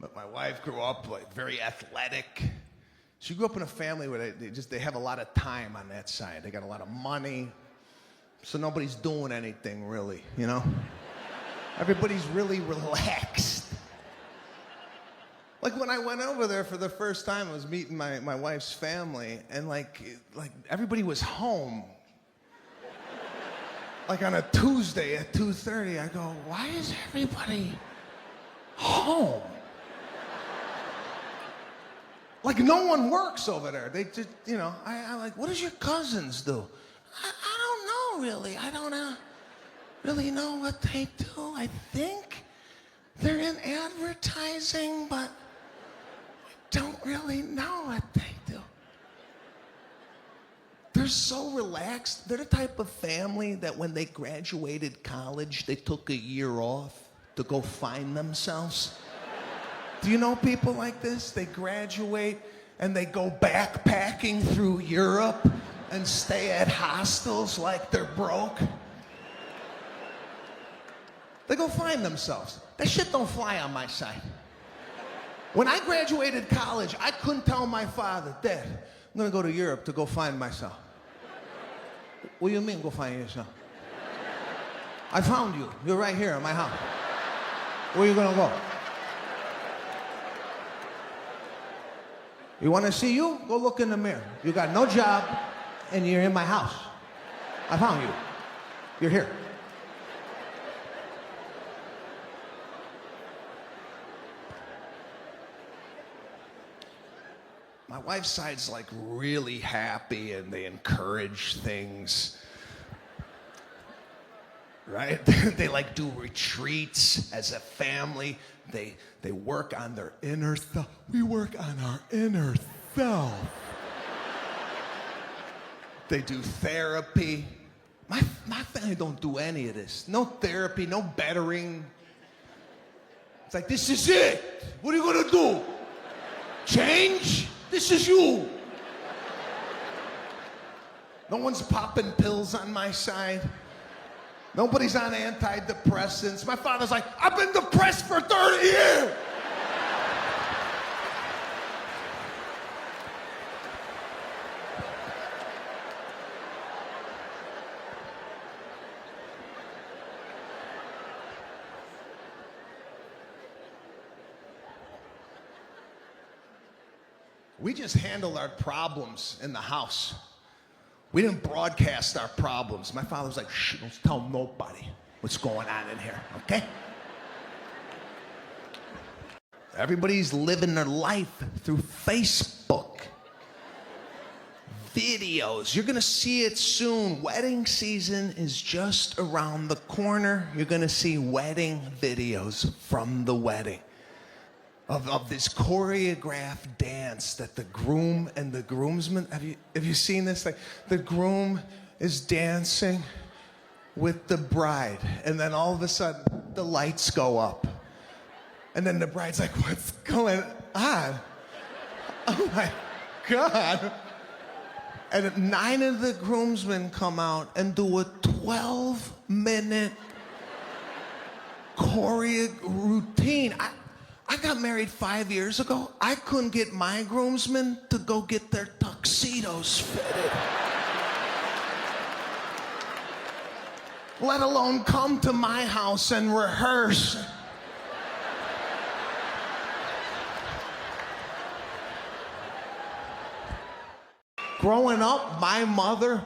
But my wife grew up like very athletic. She grew up in a family where they have a lot of time on that side. They got a lot of money, so nobody's doing anything really, you know? Everybody's really relaxed. Like when I went over there for the first time, I was meeting my wife's family, and like everybody was home. Like on a Tuesday at 2:30, I go, why is everybody home? Like no one works over there. They just, you know, I like, what does your cousins do? I don't know really. I don't really know what they do. I think they're in advertising, but I don't really know what they do. They're so relaxed. They're the type of family that when they graduated college, they took a year off to go find themselves. Do you know people like this? They graduate and they go backpacking through Europe and stay at hostels like they're broke. They go find themselves. That shit don't fly on my side. When I graduated college, I couldn't tell my father, Dad, I'm gonna go to Europe to go find myself. What do you mean, go find yourself? I found you. You're right here in my house. Where are you gonna go? You want to see you? Go look in the mirror. You got no job, and you're in my house. I found you. You're here. My wife's side's like really happy, and they encourage things. Right? They like do retreats as a family. They work on their inner self. We work on our inner self. They do therapy. My family don't do any of this. No therapy, no bettering. It's like, this is it. What are you gonna do? Change? This is you. No one's popping pills on my side. Nobody's on antidepressants. My father's like, I've been depressed for 30 years. We just handled our problems in the house. We didn't broadcast our problems. My father was like, shh, don't tell nobody what's going on in here, okay? Everybody's living their life through Facebook. Videos. You're gonna see it soon. Wedding season is just around the corner. You're gonna see wedding videos from the wedding. Of this choreographed dance that the groom and the groomsmen, have you seen this? Like the groom is dancing with the bride, and then all of a sudden the lights go up. And then the bride's like, what's going on? Oh my God. And 9 of the groomsmen come out and do a 12-minute choreo routine. I got married 5 years ago. I couldn't get my groomsmen to go get their tuxedos fitted. Let alone come to my house and rehearse. Growing up, my mother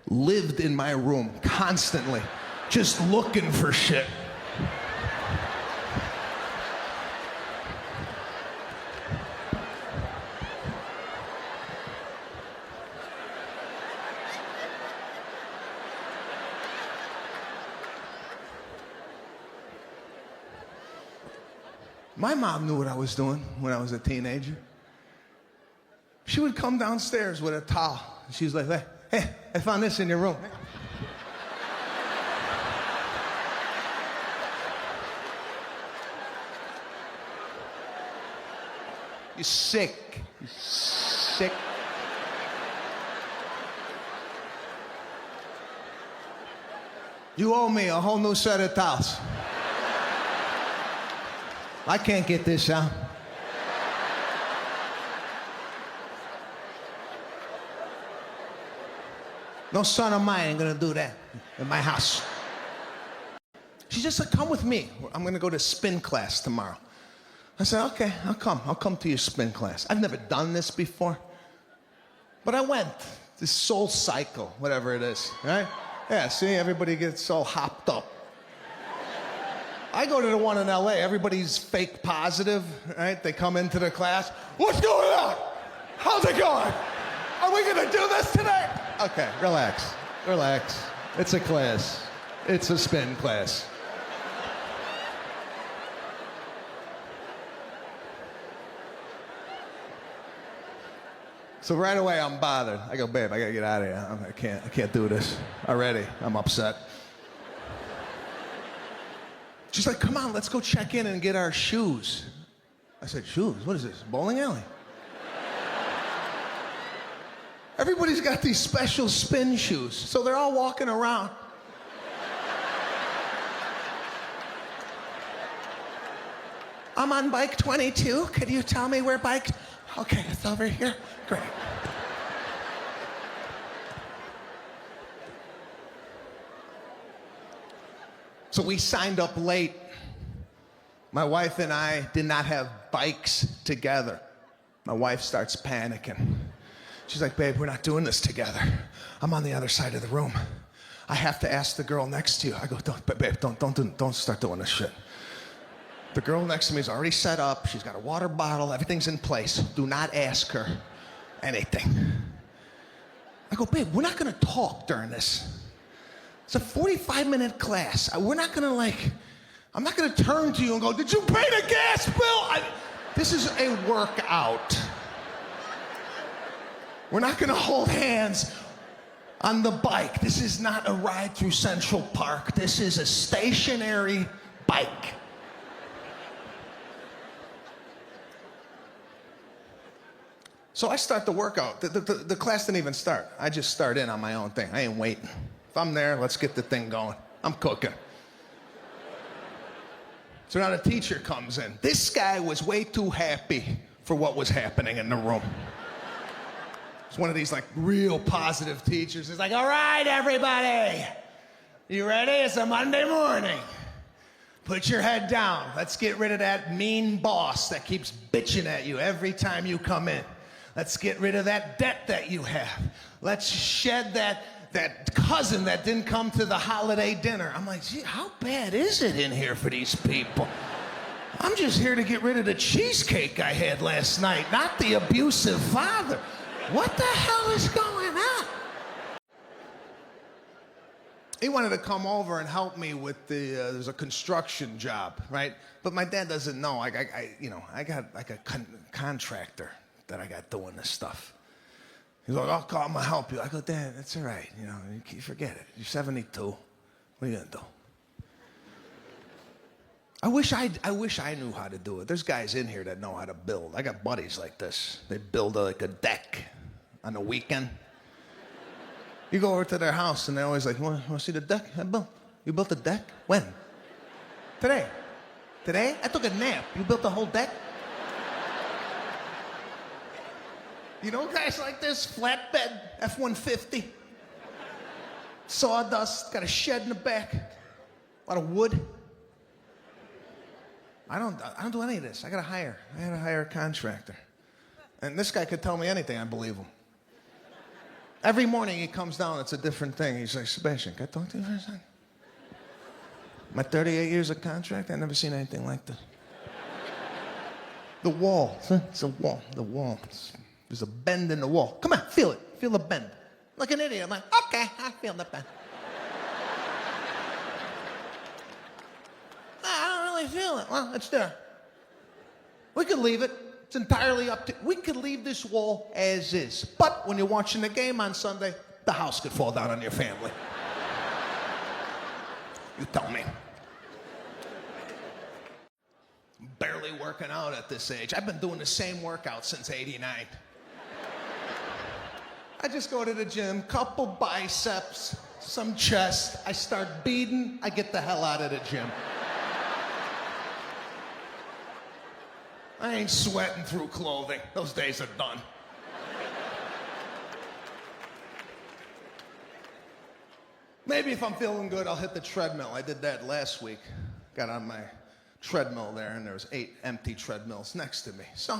lived in my room constantly, just looking for shit. My mom knew what I was doing when I was a teenager. She would come downstairs with a towel. She was like, hey, I found this in your room. You're sick. You're sick. You owe me a whole new set of towels. I can't get this out. No son of mine ain't gonna do that in my house. She just said, come with me. I'm gonna go to spin class tomorrow. I said, okay, I'll come. I'll come to your spin class. I've never done this before. But I went. This Soul Cycle, whatever it is, right? Yeah, see, everybody gets all hopped up. I go to the one in LA, everybody's fake positive, right? They come into the class, what's going on? How's it going? Are we gonna do this today? Okay, relax, relax. It's a class. It's a spin class. So right away, I'm bothered. I go, babe, I gotta get out of here. I can't do this. Already, I'm upset. She's like, come on, let's go check in and get our shoes. I said, shoes? What is this, bowling alley? Everybody's got these special spin shoes, so they're all walking around. I'm on bike 22. Could you tell me where bike? Okay, it's over here. Great. So we signed up late. My wife and I did not have bikes together. My wife starts panicking. She's like, babe, we're not doing this together. I'm on the other side of the room. I have to ask the girl next to you. I go, babe, don't start doing this shit. The girl next to me is already set up. She's got a water bottle. Everything's in place. Do not ask her anything. I go, babe, we're not going to talk during this. It's a 45-minute class. We're not going to I'm not going to turn to you and go, did you pay the gas bill? This is a workout. We're not going to hold hands on the bike. This is not a ride through Central Park. This is a stationary bike. So I start the workout. The class didn't even start. I just start in on my own thing. I ain't waiting. If I'm there, let's get the thing going. I'm cooking. So now the teacher comes in. This guy was way too happy for what was happening in the room. It's one of these real positive teachers. He's like, all right, everybody. You ready? It's a Monday morning. Put your head down. Let's get rid of that mean boss that keeps bitching at you every time you come in. Let's get rid of that debt that you have. Let's shed that cousin that didn't come to the holiday dinner. I'm like, gee, how bad is it in here for these people? I'm just here to get rid of the cheesecake I had last night, not the abusive father. What the hell is going on? He wanted to come over and help me with there's a construction job, right? But my dad doesn't know. I got a contractor that I got doing this stuff. He's like, I'm gonna help you. I go, Dad, it's all right. You forget it. You're 72. What are you gonna do? I wish I knew how to do it. There's guys in here that know how to build. I got buddies like this. They build a deck on the weekend. You go over to their house and they're always like, you want to see the deck I built? You built a deck? When? Today. Today? I took a nap. You built the whole deck? You know guys like this? Flatbed, F-150. Sawdust, got a shed in the back. A lot of wood. I don't do any of this. I gotta hire a contractor. And this guy could tell me anything, I believe him. Every morning he comes down, it's a different thing. He's like, Sebastian, can I talk to you for a second? My 38 years of contract, I've never seen anything like this. The wall, it's a wall, the wall. There's a bend in the wall. Come on, feel it. Feel the bend. Like an idiot. I'm like, okay, I feel the bend. I don't really feel it. Well, it's there. We could leave it. It's entirely up to... We could leave this wall as is. But when you're watching the game on Sunday, the house could fall down on your family. You tell me. Barely working out at this age. I've been doing the same workout since '89. I just go to the gym, couple biceps, some chest. I start beating, I get the hell out of the gym. I ain't sweating through clothing. Those days are done. Maybe if I'm feeling good, I'll hit the treadmill. I did that last week. Got on my treadmill there, and there was 8 empty treadmills next to me. So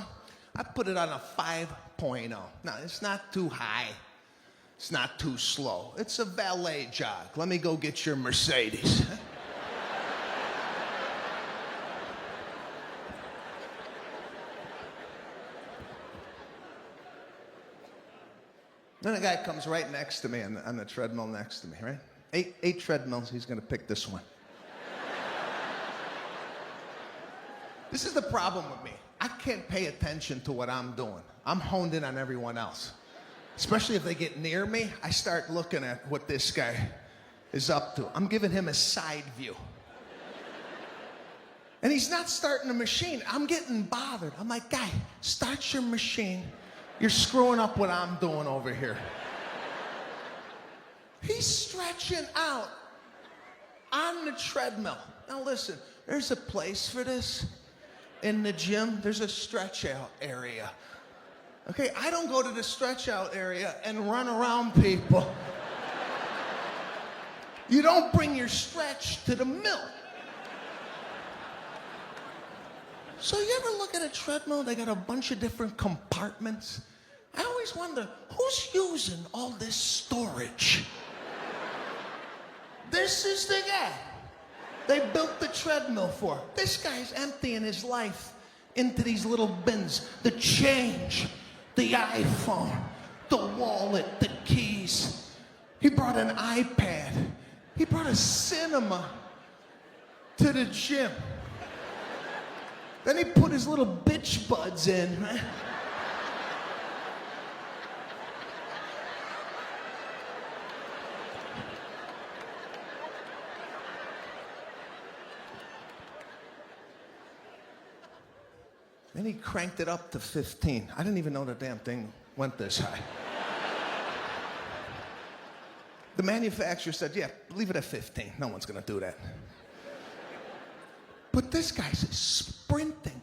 I put it on a 5.0. Now, it's not too high. It's not too slow. It's a valet jog. Let me go get your Mercedes. Then a guy comes right next to me on the treadmill next to me, right? Eight treadmills, he's gonna pick this one. This is the problem with me. I can't pay attention to what I'm doing. I'm honed in on everyone else. Especially if they get near me, I start looking at what this guy is up to. I'm giving him a side view. And he's not starting the machine. I'm getting bothered. I'm like, guy, start your machine. You're screwing up what I'm doing over here. He's stretching out on the treadmill. Now listen, there's a place for this. In the gym, there's a stretch out area. Okay, I don't go to the stretch out area and run around people. You don't bring your stretch to the mill. So you ever look at a treadmill, they got a bunch of different compartments? I always wonder, who's using all this storage? This is the guy they built the treadmill for. This guy's emptying his life into these little bins. The change, the iPhone, the wallet, the keys. He brought an iPad. He brought a cinema to the gym. Then he put his little bitch buds in. Then he cranked it up to 15. I didn't even know the damn thing went this high. The manufacturer said, yeah, leave it at 15. No one's gonna do that. But this guy's sprinting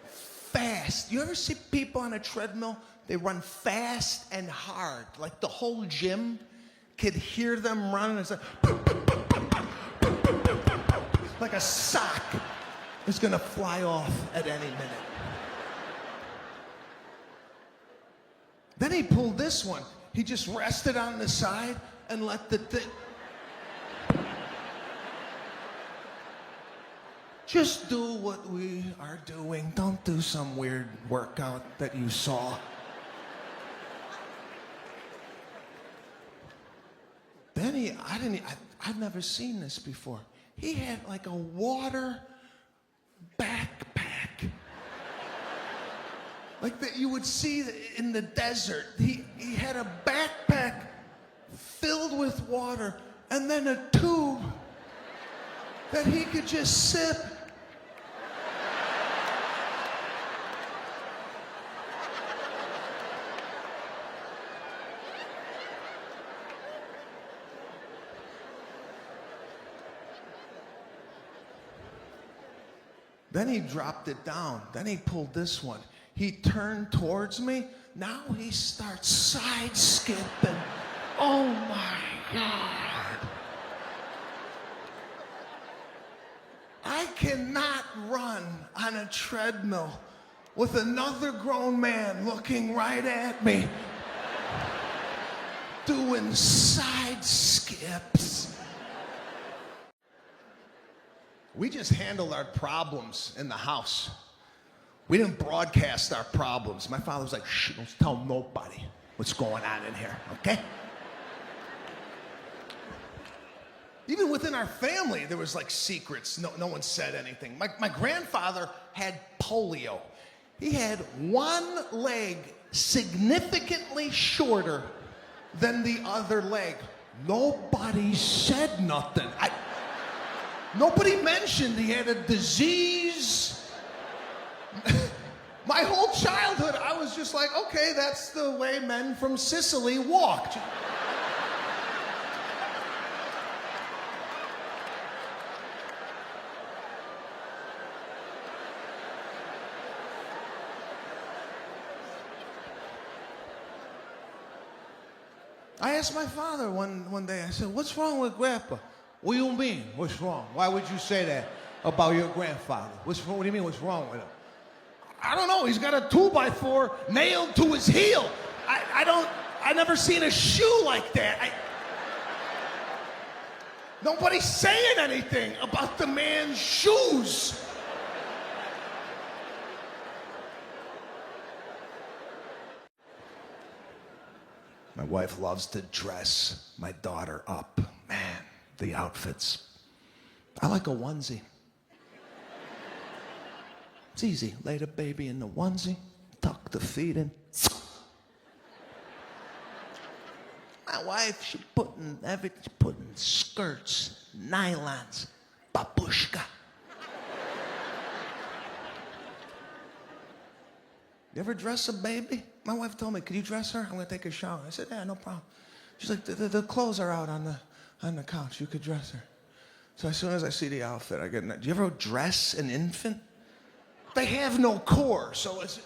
fast. You ever see people on a treadmill? They run fast and hard. Like the whole gym could hear them running. It's like a sock is gonna fly off at any minute. Then he pulled this one. He just rested on the side and let the thing. Just do what we are doing. Don't do some weird workout that you saw. Then I've never seen this before. He had like a water backpack. Like that you would see in the desert. He had a backpack filled with water and then a tube that he could just sip. Then he dropped it down. Then he pulled this one. He turned towards me. Now he starts side skipping. Oh my God. I cannot run on a treadmill with another grown man looking right at me, doing side skips. We just handled our problems in the house. We didn't broadcast our problems. My father was like, shh, don't tell nobody what's going on in here, okay? Even within our family, there was like secrets. No one said anything. My grandfather had polio. He had one leg significantly shorter than the other leg. Nobody said nothing. Nobody mentioned he had a disease. My whole childhood, I was just like, okay, that's the way men from Sicily walked. I asked my father one day, I said, what's wrong with Grandpa? What do you mean, what's wrong? Why would you say that about your grandfather? What do you mean, what's wrong with him? I don't know, he's got a 2x4 nailed to his heel. I never seen a shoe like that. Nobody's saying anything about the man's shoes. My wife loves to dress my daughter up. Man, the outfits. I like a onesie. It's easy. Lay the baby in the onesie, tuck the feet in. My wife, she's putting skirts, nylons, babushka. You ever dress a baby? My wife told me, could you dress her? I'm gonna take a shower. I said, yeah, no problem. She's like, the clothes are out on the couch. You could dress her. So as soon as I see the outfit, I get, do you ever dress an infant? They have no core, so it's...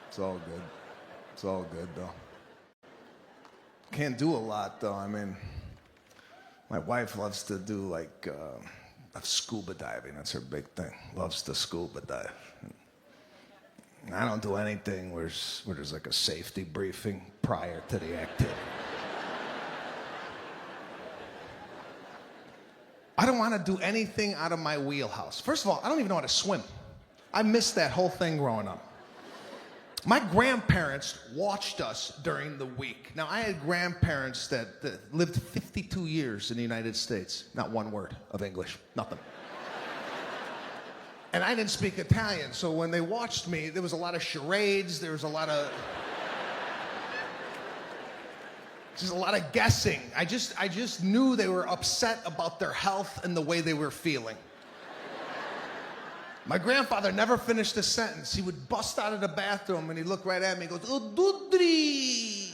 It's all good. It's all good, though. Can't do a lot, though. I mean, my wife loves to do, like, scuba diving. That's her big thing. Loves to scuba dive. I don't do anything where there's, like, a safety briefing prior to the activity. I don't want to do anything out of my wheelhouse. First of all, I don't even know how to swim. I missed that whole thing growing up. My grandparents watched us during the week. Now, I had grandparents that lived 52 years in the United States. Not one word of English, nothing. And I didn't speak Italian, so when they watched me, there was a lot of charades, there was a lot of... just a lot of guessing. I just knew they were upset about their health and the way they were feeling. My grandfather never finished a sentence. He would bust out of the bathroom and he'd look right at me and goes, "Oh, Dudri."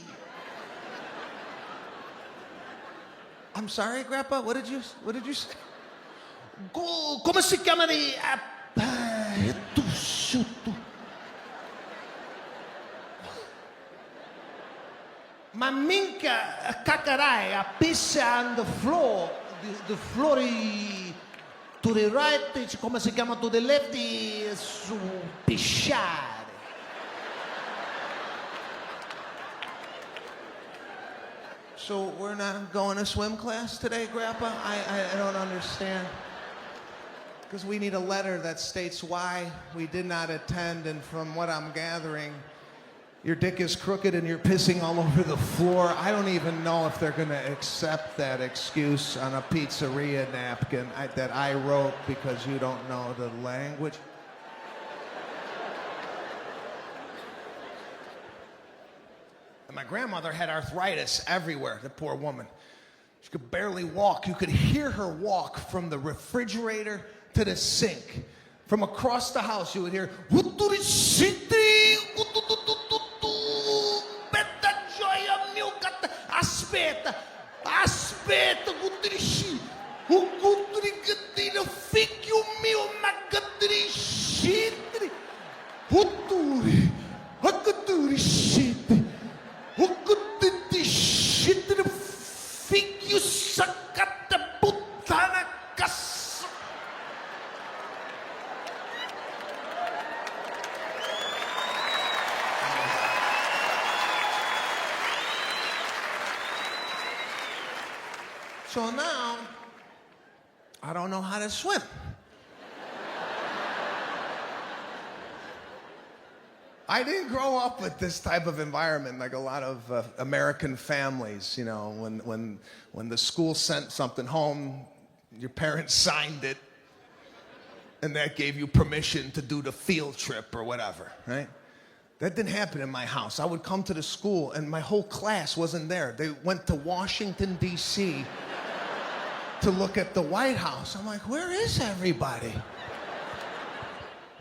I'm sorry, Grandpa, what did you say? Come si chiama di... Ma minchia cacarai a pissa on the floor, the floor to the right, come si chiama, to the left, su pisciare. So we're not going to swim class today, Grandpa? I don't understand. Because we need a letter that states why we did not attend, and from what I'm gathering, your dick is crooked and you're pissing all over the floor. I don't even know if they're going to accept that excuse on a pizzeria napkin that I wrote because you don't know the language. And my grandmother had arthritis everywhere, the poor woman. She could barely walk. You could hear her walk from the refrigerator to the sink. From across the house, you would hear, aspetta, gutrisci, gutri, figlio mio, ma gutrisci, guturi, gutrisci, gutrisci, figlio saccata puttana cazzo. So now, I don't know how to swim. I didn't grow up with this type of environment like a lot of American families. You know, when the school sent something home, your parents signed it, and that gave you permission to do the field trip or whatever, right? That didn't happen in my house. I would come to the school, and my whole class wasn't there. They went to Washington, D.C. to look at the White House. I'm like, where is everybody?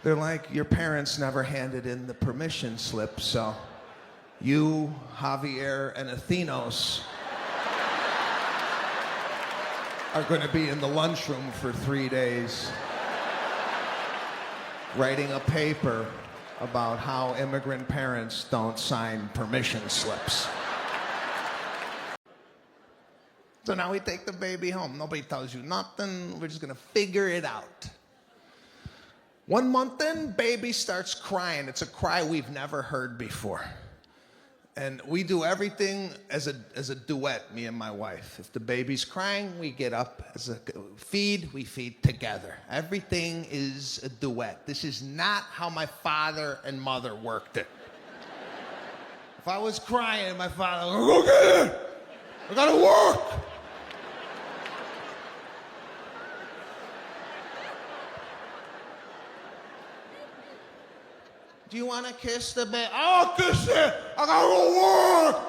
They're like, your parents never handed in the permission slip, so you, Javier, and Athenos are going to be in the lunchroom for 3 days writing a paper about how immigrant parents don't sign permission slips. So now we take the baby home. Nobody tells you nothing. We're just going to figure it out. 1 month in, baby starts crying. It's a cry we've never heard before. And we do everything as a duet, me and my wife. If the baby's crying, we get up. We feed together. Everything is a duet. This is not how my father and mother worked it. If I was crying, my father would go get it. I gotta work. Do you want to kiss the baby? I'll kiss it. I gotta go work.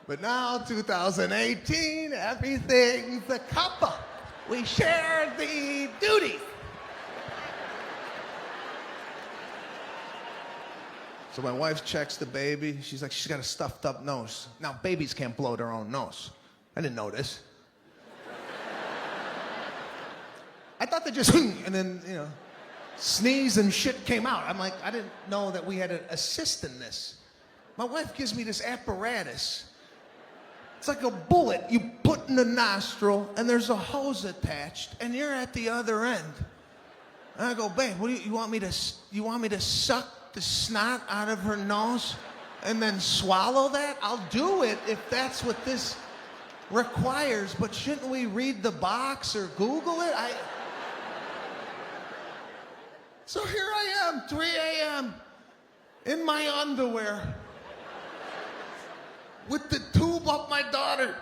But now, 2018, everything's a couple. We share the duties. So my wife checks the baby. She's like, she's got a stuffed up nose. Now, babies can't blow their own nose. I didn't know this. I thought they just, and then, sneeze and shit came out. I'm like, I didn't know that we had an assist in this. My wife gives me this apparatus. It's like a bullet you put in the nostril, and there's a hose attached, and you're at the other end. And I go, babe, what do you want me to suck the snot out of her nose and then swallow that? I'll do it if that's what this requires, but shouldn't we read the box or Google it? So here I am, 3 a.m., in my underwear, with the tube up my daughter.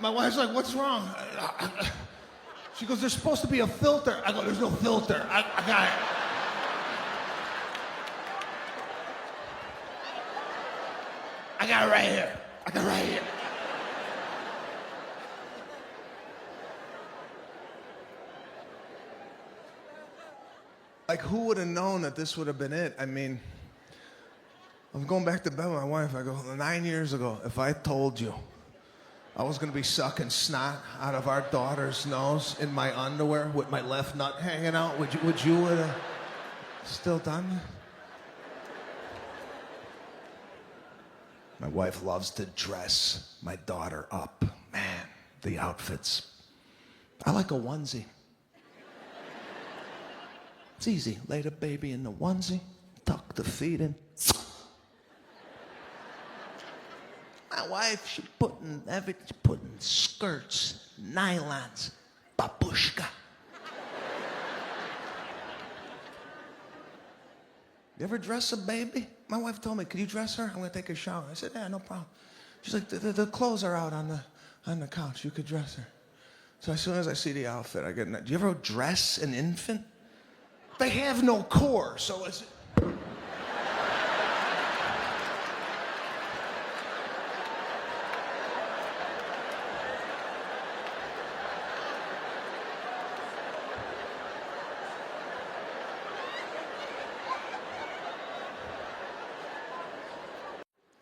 My wife's like, what's wrong? She goes, there's supposed to be a filter. I go, there's no filter. I got it. I got it right here. I got it right here. Like, who would have known that this would have been it? I mean, I'm going back to bed with my wife. I go, 9 years ago, if I told you I was going to be sucking snot out of our daughter's nose in my underwear with my left nut hanging out, would you have still done that? My wife loves to dress my daughter up. Man, the outfits. I like a onesie. It's easy. Lay the baby in the onesie, tuck the feet in. My wife, she's putting skirts, nylons, babushka. You ever dress a baby? My wife told me, could you dress her? I'm gonna take a shower. I said, yeah, no problem. She's like, the clothes are out on the couch. You could dress her. So as soon as I see the outfit, I get, do you ever dress an infant? They have no core, so it's...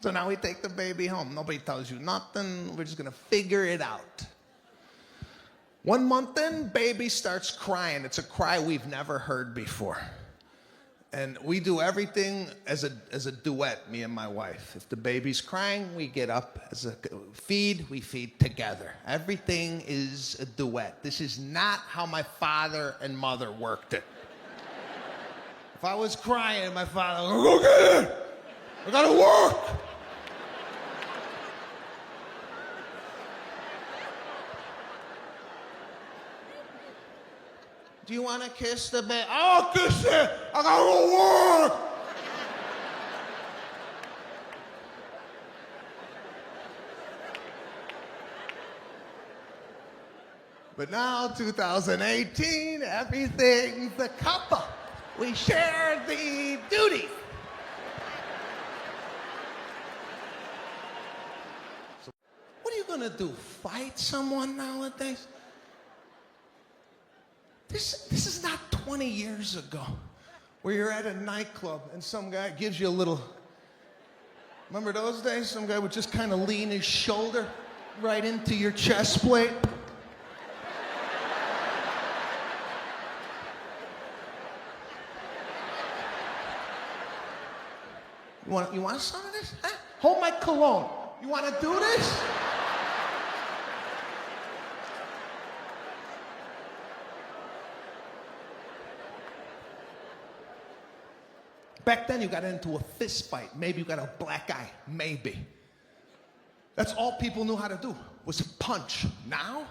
So now we take the baby home. Nobody tells you nothing. We're just going to figure it out. 1 month in, baby starts crying. It's a cry we've never heard before. And we do everything as a duet, me and my wife. If the baby's crying, we get up. We feed together. Everything is a duet. This is not how my father and mother worked it. If I was crying, my father would go get it. I gotta work. Do you want to kiss the baby? I'll kiss it. I gotta go work. But now, 2018, everything's a couple. We share the duties. So what are you gonna do? Fight someone nowadays? This is not 20 years ago, where you're at a nightclub and some guy gives you a little. Remember those days? Some guy would just kind of lean his shoulder right into your chest plate. You want some of this? Huh? Hold my cologne. You want to do this? Back then, you got into a fist fight. Maybe you got a black eye. Maybe. That's all people knew how to do, was punch. Now,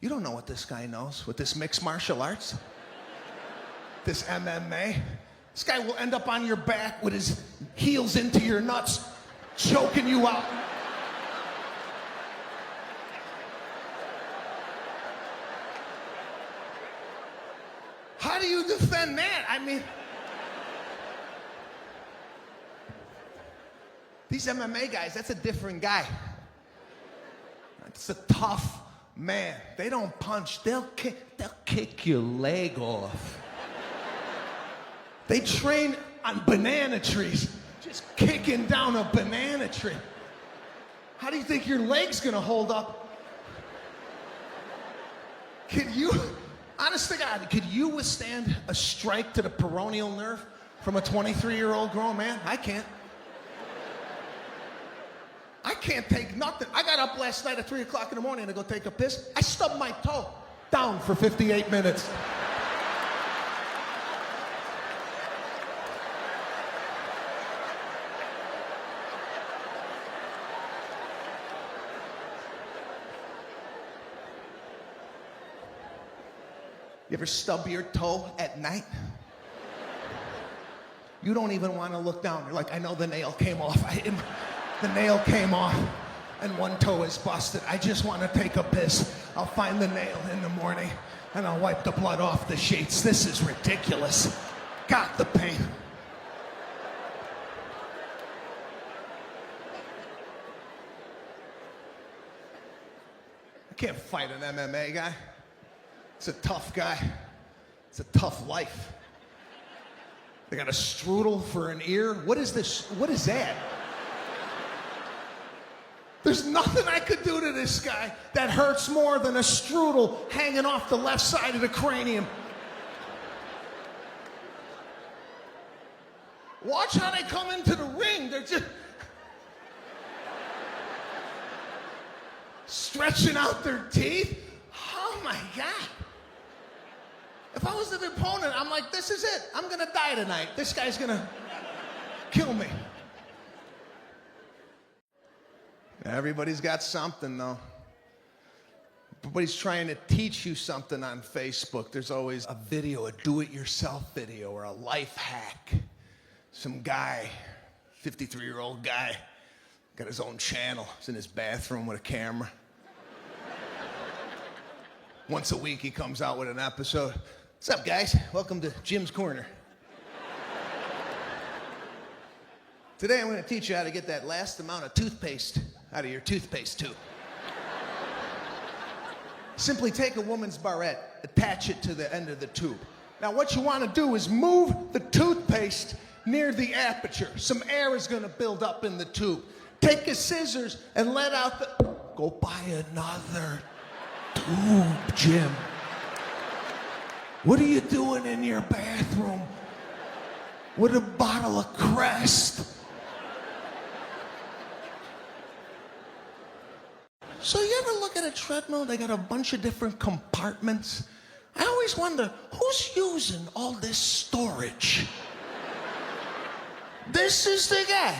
you don't know what this guy knows with this mixed martial arts, this MMA. This guy will end up on your back with his heels into your nuts, choking you out. How do you defend that? I mean, these MMA guys, that's a different guy. It's a tough man. They don't punch, they'll kick your leg off. They train on banana trees, just kicking down a banana tree. How do you think your leg's gonna hold up? Honest to God, could you withstand a strike to the peroneal nerve from a 23-year-old grown man? I can't. I can't take nothing. I got up last night at 3 o'clock in the morning to go take a piss. I stubbed my toe down for 58 minutes. You ever stub your toe at night? You don't even want to look down. You're like, I know the nail came off. The nail came off and one toe is busted. I just want to take a piss. I'll find the nail in the morning and I'll wipe the blood off the sheets. This is ridiculous. Got the pain. I can't fight an MMA guy. It's a tough guy. It's a tough life. They got a strudel for an ear. What is this? What is that? There's nothing I could do to this guy that hurts more than a strudel hanging off the left side of the cranium. Watch how they come into the ring. They're just stretching out their teeth. Oh my God. If I was an opponent, I'm like, this is it. I'm gonna die tonight. This guy's gonna kill me. Everybody's got something, though. Everybody's trying to teach you something on Facebook. There's always a video, a do-it-yourself video, or a life hack. Some guy, 53-year-old guy, got his own channel. He's in his bathroom with a camera. Once a week, he comes out with an episode. What's up, guys? Welcome to Jim's Corner. Today, I'm going to teach you how to get that last amount of toothpaste out of your toothpaste tube. Simply take a woman's barrette, attach it to the end of the tube. Now, what you want to do is move the toothpaste near the aperture. Some air is going to build up in the tube. Take your scissors and let out the... Go buy another tube, Jim. What are you doing in your bathroom with a bottle of Crest? So you ever look at a treadmill? They got a bunch of different compartments. I always wonder, who's using all this storage? This is the guy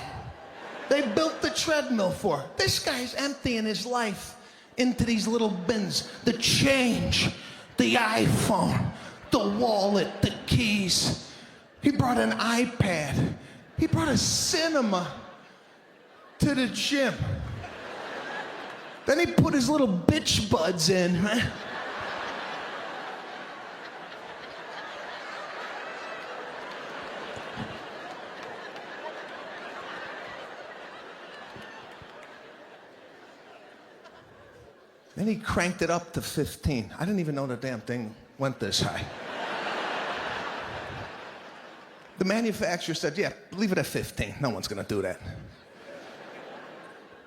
they built the treadmill for. This guy's emptying his life into these little bins. The change, the iPhone, the wallet, the keys. He brought an iPad. He brought a cinema to the gym. Then he put his little bitch buds in. Then he cranked it up to 15. I didn't even know the damn thing went this high. The manufacturer said, yeah, leave it at 15. No one's gonna do that.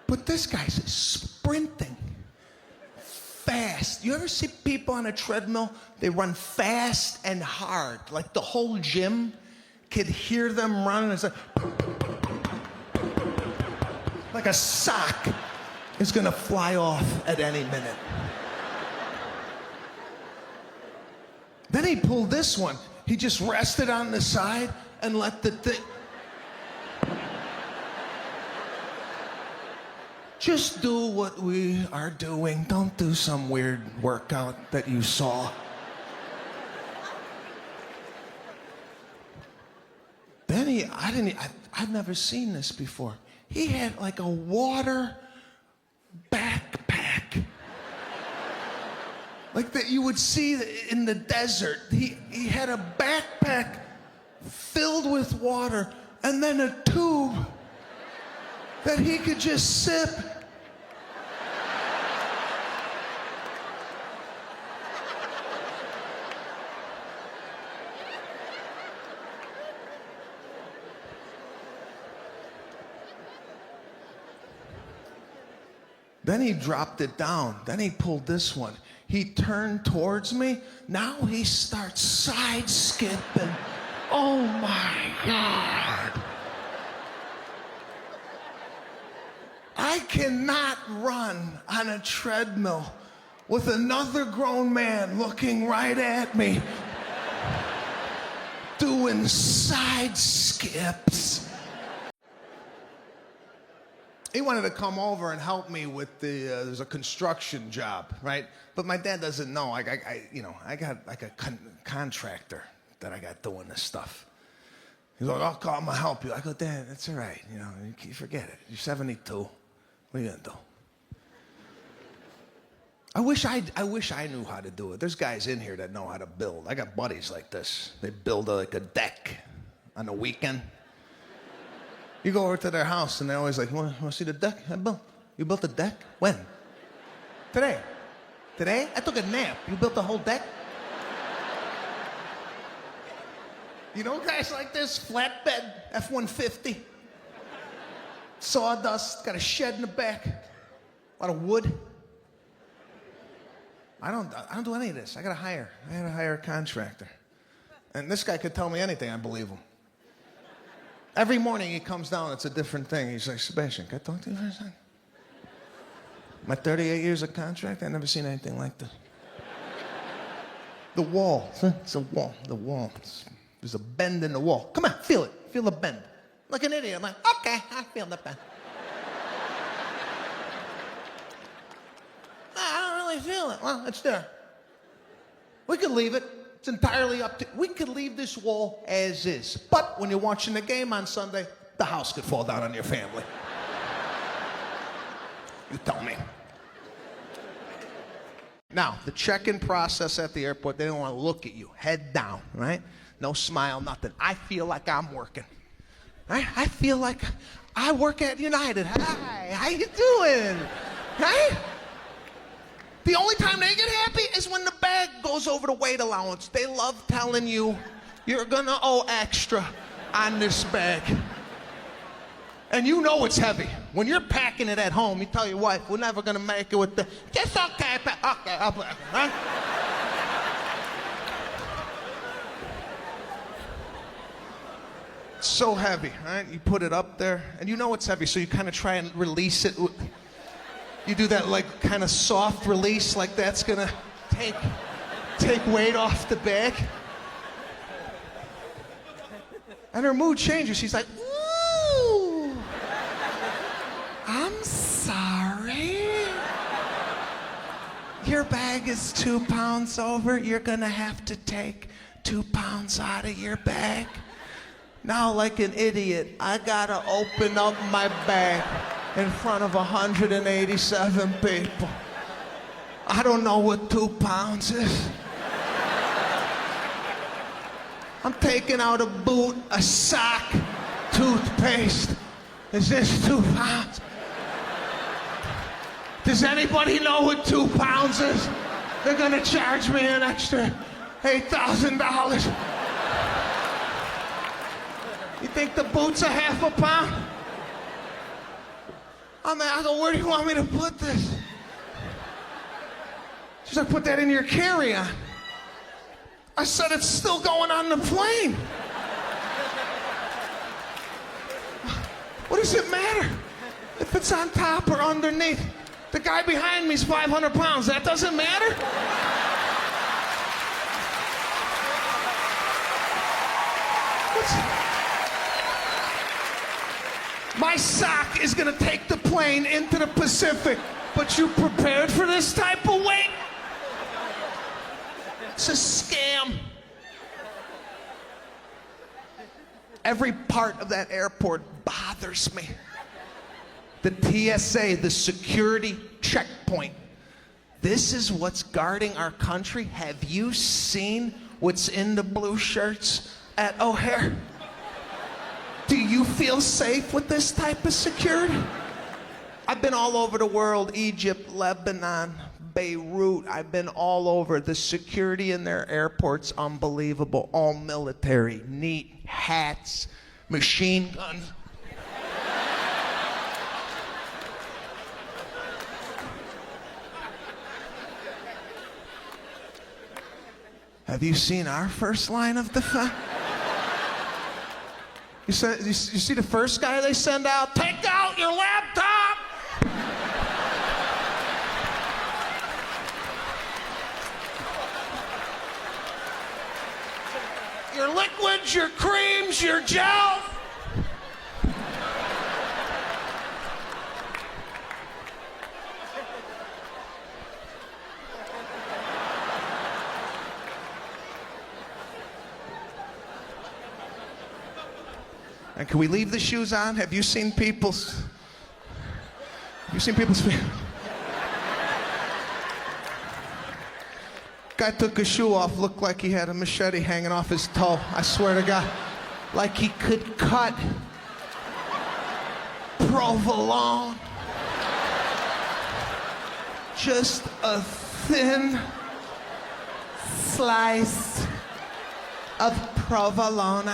But this guy's sprinting fast. You ever see people on a treadmill? They run fast and hard. Like the whole gym could hear them running. It's like a sock is gonna fly off at any minute. Then he pulled this one. He just rested on the side and let the thing. Just do what we are doing. Don't do some weird workout that you saw. Then I've never seen this before. He had like a water backpack. Like that you would see in the desert. He had a backpack filled with water and then a tube that he could just sip. Then he dropped it down. Then he pulled this one. He turned towards me. Now he starts side skipping. Oh my God. I cannot run on a treadmill with another grown man looking right at me, doing side skips. He wanted to come over and help me with there's a construction job, right? But my dad doesn't know. I got like a contractor that I got doing this stuff. He's like, I'll call him, I'll help you. I go, Dad, that's all right. You forget it. You're 72. What are you gonna do? I wish I knew how to do it. There's guys in here that know how to build. I got buddies like this. They build like a deck on the weekend. You go over to their house and they're always like, you want to see the deck I built? You built a deck? When? Today. Today? I took a nap. You built the whole deck? You know guys like this? Flatbed, F-150. Sawdust, got a shed in the back. A lot of wood. I don't do any of this. I had to hire a contractor. And this guy could tell me anything, I believe him. Every morning he comes down, it's a different thing. He's like, Sebastian, can I talk to you for a second? My 38 years of contract, I've never seen anything like this. The wall, it's a wall, the wall. There's a bend in the wall. Come on, feel it, feel the bend. Like an idiot, I'm like, okay, I feel the bend. I don't really feel it. Well, it's there. We could leave it. It's entirely up to, we could leave this wall as is. But when you're watching the game on Sunday, the house could fall down on your family. You tell me. Now, the check-in process at the airport, they don't want to look at you. Head down, right? No smile, nothing. I feel like I'm working. Right? I feel like I work at United. Hi, how you doing? Right? The only time they get happy is when the bag goes over the weight allowance. They love telling you you're gonna owe extra on this bag. And you know it's heavy. When you're packing it at home, you tell your wife, we're never gonna make it with the, just okay, okay, I'll pack it, right? It's so heavy, right? You put it up there, and you know it's heavy, so you kind of try and release it. You do that like kind of soft release, like that's gonna take weight off the bag. And her mood changes. She's like, ooh, I'm sorry. Your bag is 2 pounds over. You're gonna have to take 2 pounds out of your bag. Now, like an idiot, I gotta open up my bag in front of 187 people. I don't know what 2 pounds is. I'm taking out a boot, a sock, toothpaste. Is this 2 pounds? Does anybody know what 2 pounds is? They're gonna charge me an extra $8,000. You think the boot's a half a pound? I go, where do you want me to put this? She's like, put that in your carry-on. I said, it's still going on the plane. What does it matter if it's on top or underneath? The guy behind me's 500 pounds. That doesn't matter? My sock is gonna take the plane into the Pacific, but you prepared for this type of weight? It's a scam. Every part of that airport bothers me. The TSA, the security checkpoint. This is what's guarding our country. Have you seen what's in the blue shirts at O'Hare? Do you feel safe with this type of security? I've been all over the world, Egypt, Lebanon, Beirut. I've been all over. The security in their airports, unbelievable. All military, neat, hats, machine guns. Have you seen our first line of defense? You see the first guy they send out? Take out your laptop! Your liquids, your creams, your gel. And can we leave the shoes on? Have you seen people's feet? Guy took his shoe off, looked like he had a machete hanging off his toe. I swear to God, like he could cut provolone. Just a thin slice of provolone.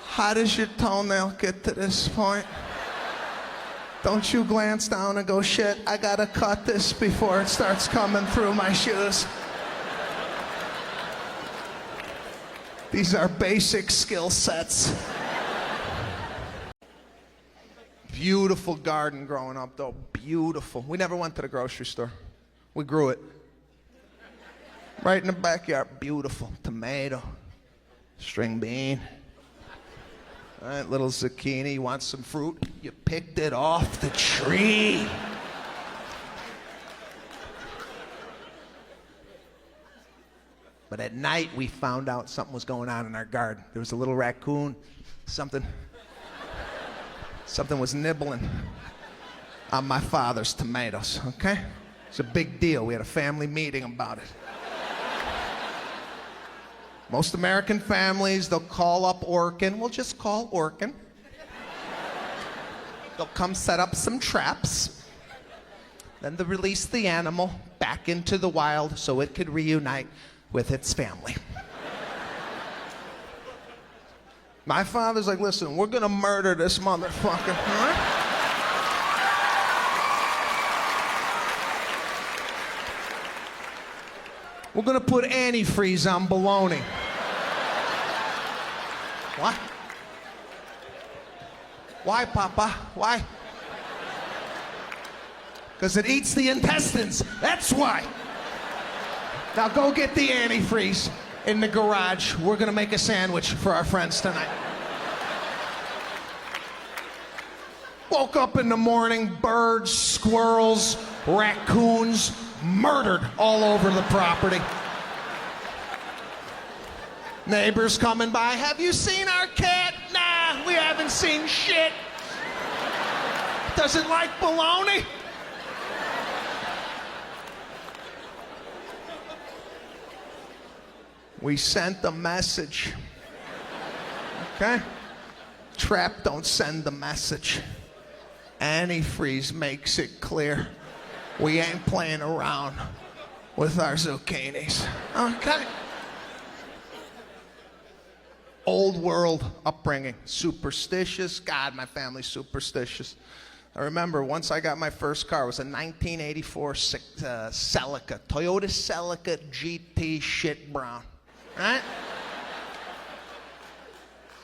How does your toenail get to this point? Don't you glance down and go, shit, I gotta cut this before it starts coming through my shoes. These are basic skill sets. Beautiful garden growing up, though. Beautiful. We never went to the grocery store. We grew it. Right in the backyard. Beautiful. Tomato. String bean. All right, little zucchini. You want some fruit? You picked it off the tree. But at night, we found out something was going on in our garden. There was a little raccoon. Something was nibbling on my father's tomatoes, okay? It's a big deal. We had a family meeting about it. Most American families, they'll call up Orkin. We'll just call Orkin. They'll come set up some traps. Then they'll release the animal back into the wild so it could reunite with its family. My father's like, listen, we're gonna murder this motherfucker, all right? We're gonna put antifreeze on bologna. What? Why, Papa? Why? Because it eats the intestines. That's why. Now go get the antifreeze in the garage. We're gonna make a sandwich for our friends tonight. Woke up in the morning, birds, squirrels, raccoons, murdered all over the property. Neighbors coming by, have you seen our cat? Nah, we haven't seen shit. Doesn't like bologna. We sent a message. Okay? Trap, don't send the message. Antifreeze makes it clear we ain't playing around with our zucchinis. Okay? Old world upbringing, superstitious. God, my family's superstitious. I remember once I got my first car, it was a 1984 Celica, Toyota Celica GT shit brown, right?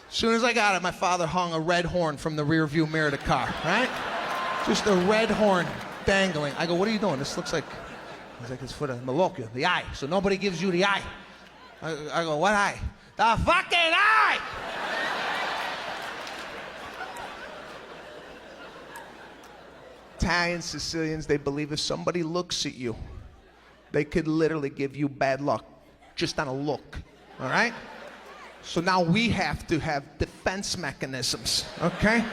As soon as I got it, my father hung a red horn from the rear view mirror of the car, right? Just a red horn dangling. I go, what are you doing? This looks like, he's like, it's for the Maniscalco, the eye. So nobody gives you the eye. I go, what eye? The fucking eye! Italians, Sicilians, they believe if somebody looks at you, they could literally give you bad luck just on a look, all right? So now we have to have defense mechanisms, okay?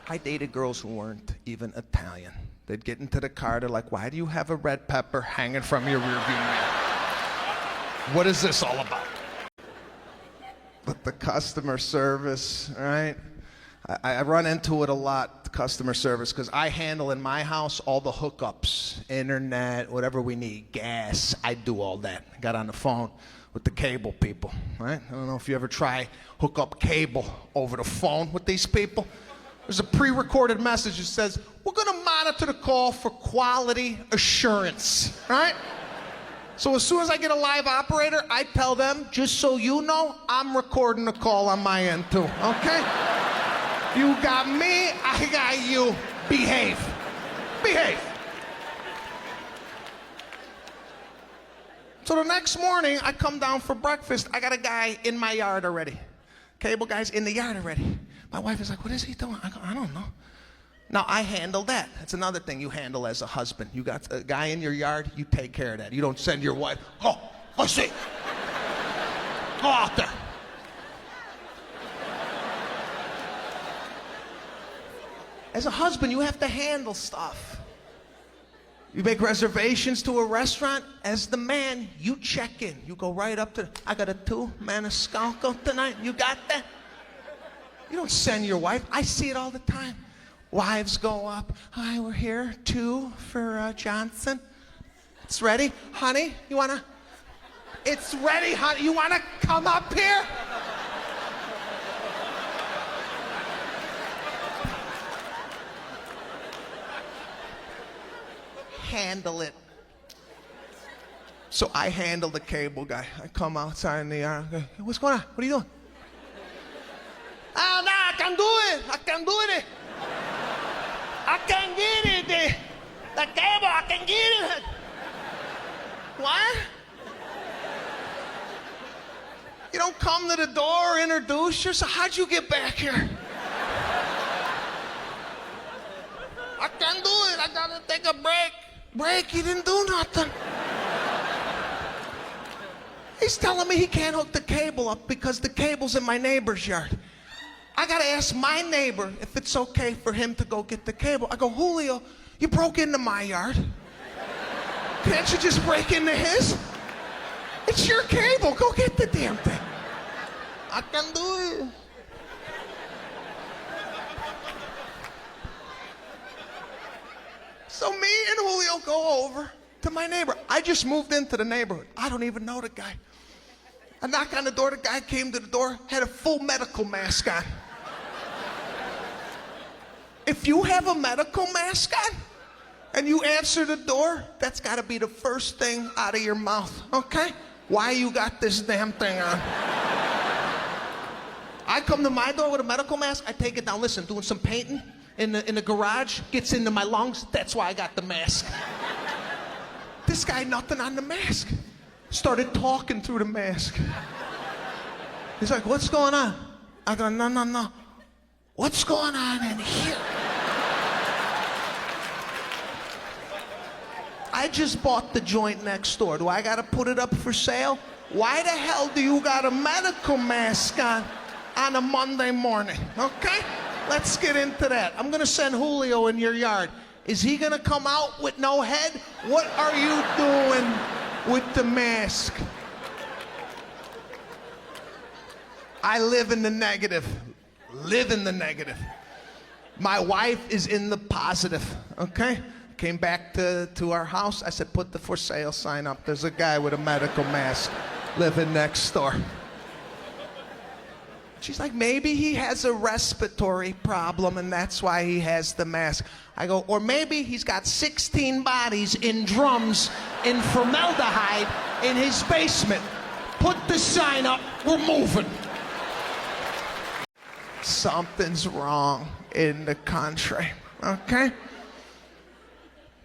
I dated girls who weren't even Italian. They'd get into the car, they're like, why do you have a red pepper hanging from your rearview mirror? What is this all about? But the customer service, right? I run into it a lot, customer service, because I handle in my house all the hookups, internet, whatever we need, gas. I do all that. I got on the phone with the cable people, right? I don't know if you ever try hook up cable over the phone with these people. There's a pre-recorded message that says, we're going to monitor the call for quality assurance, right? So as soon as I get a live operator, I tell them, just so you know, I'm recording the call on my end too, okay? You got me, I got you. Behave. Behave. So the next morning, I come down for breakfast. I got a guy in my yard already. Cable guy's in the yard already. My wife is like, what is he doing? I go, I don't know. Now, I handle that. That's another thing you handle as a husband. You got a guy in your yard, you take care of that. You don't send your wife, go see. Go out there. As a husband, you have to handle stuff. You make reservations to a restaurant. As the man, you check in. You go right up to, I got a 2 Maniscalco tonight. You got that? You don't send your wife. I see it all the time. Wives go up. Hi, we're here. 2 for Johnson. It's ready. Honey, you want to? It's ready, honey. You want to come up here? Handle it. So I handle the cable guy. I come outside in the yard. I go, hey, what's going on? What are you doing? Oh, no, I can do it. I can do it. I can get it. The cable, I can get it. What? You don't come to the door, introduce yourself. How'd you get back here? I can do it. I gotta take a break. Break, he didn't do nothing. He's telling me he can't hook the cable up because the cable's in my neighbor's yard. I gotta ask my neighbor if it's okay for him to go get the cable. I go, Julio, you broke into my yard. Can't you just break into his? It's your cable, go get the damn thing. I can do it. So me and Julio go over to my neighbor. I just moved into the neighborhood. I don't even know the guy. I knock on the door. The guy came to the door, had a full medical mask on. If you have a medical mask on and you answer the door, that's got to be the first thing out of your mouth, okay? Why you got this damn thing on? I come to my door with a medical mask. I take it down. Listen, doing some painting in the garage, gets into my lungs. That's why I got the mask. This guy, nothing on the mask. Started talking through the mask. He's like, what's going on? I go, no. What's going on in here? I just bought the joint next door. Do I got to put it up for sale? Why the hell do you got a medical mask on a Monday morning? Okay? Let's get into that. I'm going to send Julio in your yard. Is he going to come out with no head? What are you doing with the mask? I live in the negative. Live in the negative. My wife is in the positive, okay? Came back to our house. I said, put the for sale sign up. There's a guy with a medical mask living next door. She's like, maybe he has a respiratory problem and that's why he has the mask. I go, or maybe he's got 16 bodies in drums in formaldehyde in his basement. Put the sign up, we're moving. Something's wrong in the country, okay?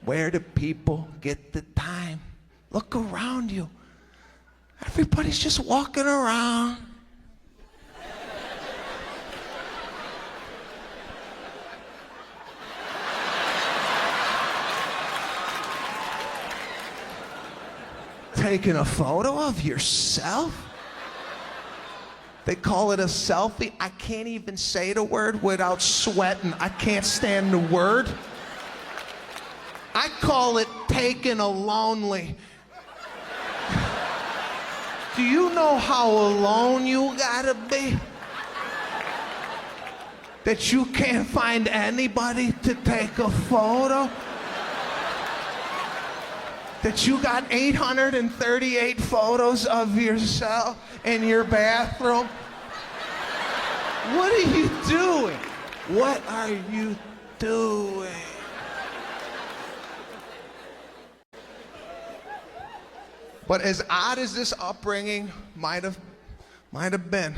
Where do people get the time? Look around you. Everybody's just walking around. Taking a photo of yourself? They call it a selfie. I can't even say the word without sweating. I can't stand the word. I call it taking a lonely. Do you know how alone you gotta be? That you can't find anybody to take a photo? That you got 838 photos of yourself in your bathroom? What are you doing? What are you doing? But as odd as this upbringing might have been,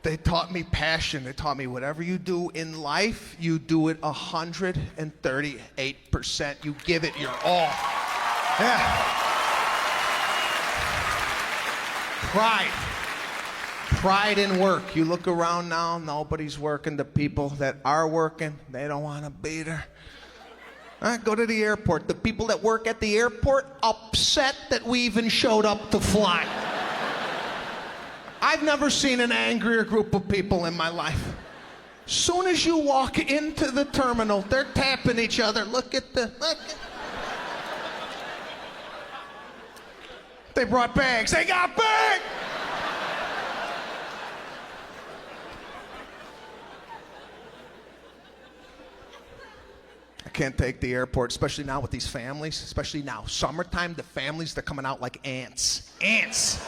they taught me passion. They taught me whatever you do in life, you do it 138%. You give it your all. Yeah. Pride in work. You look around now, nobody's working. The people that are working, they don't want to be there. Go to the airport. The people that work at the airport, upset that we even showed up to fly. I've never seen an angrier group of people in my life. Soon as you walk into the terminal, they're tapping each other. Look at. They brought bags. They got bags! I can't take the airport, especially now with these families, especially now. Summertime, the families, they're coming out like ants. Ants!